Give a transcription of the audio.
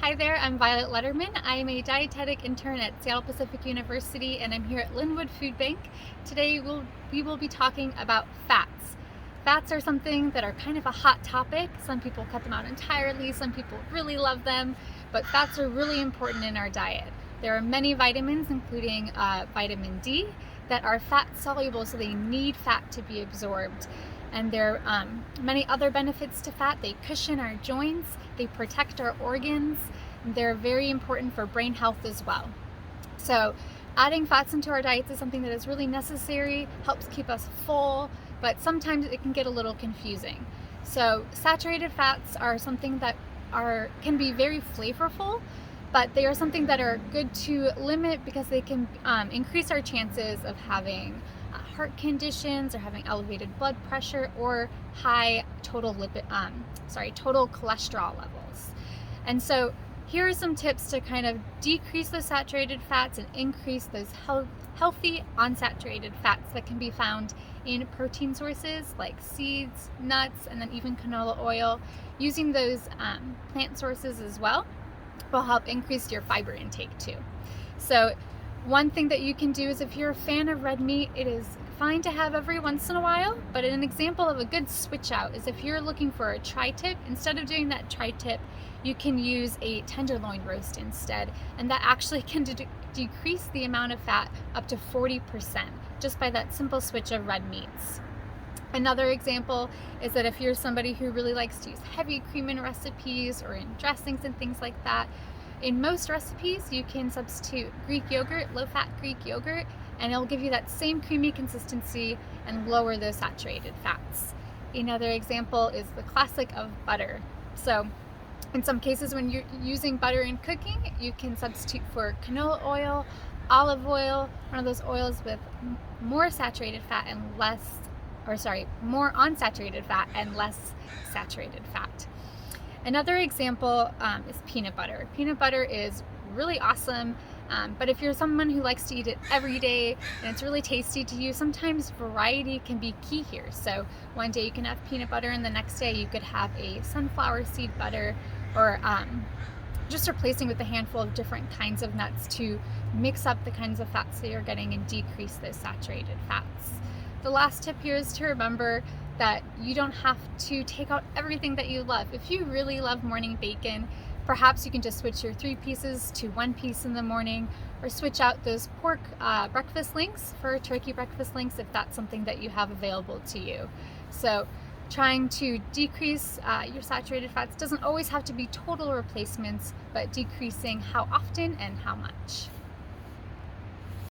Hi there, I'm Violet Letterman. I'm a dietetic intern at Seattle Pacific University and I'm here at Lynnwood Food Bank. Today we will be talking about fats. Fats are something that are kind of a hot topic. Some people cut them out entirely, some people really love them, but fats are really important in our diet. There are many vitamins, including vitamin D, that are fat soluble, so they need fat to be absorbed. And there are many other benefits to fat. They cushion our joints, they protect our organs, and they're very important for brain health as well. So adding fats into our diets is something that is really necessary, helps keep us full, but sometimes it can get a little confusing. So saturated fats are something that can be very flavorful, but they are something that are good to limit because they can increase our chances of having heart conditions or having elevated blood pressure or high total cholesterol levels. And so here are some tips to kind of decrease those saturated fats and increase those healthy unsaturated fats that can be found in protein sources like seeds, nuts, and then even canola oil. Using those plant sources as well will help increase your fiber intake too. So one thing that you can do is if you're a fan of red meat, it is fine to have every once in a while, but an example of a good switch out is if you're looking for a tri-tip, instead of doing that tri-tip, you can use a tenderloin roast instead, and that actually can decrease the amount of fat up to 40% just by that simple switch of red meats. Another example is that if you're somebody who really likes to use heavy cream in recipes or in dressings and things like that, in most recipes you can substitute Greek yogurt, low-fat Greek yogurt, and it'll give you that same creamy consistency and lower those saturated fats. Another example is the classic of butter. So in some cases when you're using butter in cooking, you can substitute for canola oil, olive oil, one of those oils with more saturated fat and more unsaturated fat and less saturated fat. Another example is peanut butter. Peanut butter is really awesome, but if you're someone who likes to eat it every day and it's really tasty to you, sometimes variety can be key here. So one day you can have peanut butter and the next day you could have a sunflower seed butter, or just replacing with a handful of different kinds of nuts to mix up the kinds of fats that you're getting and decrease those saturated fats. The last tip here is to remember that you don't have to take out everything that you love. If you really love morning bacon, perhaps you can just switch your 3 pieces to 1 piece in the morning, or switch out those pork breakfast links for turkey breakfast links if that's something that you have available to you. So trying to decrease your saturated fats doesn't always have to be total replacements, but decreasing how often and how much.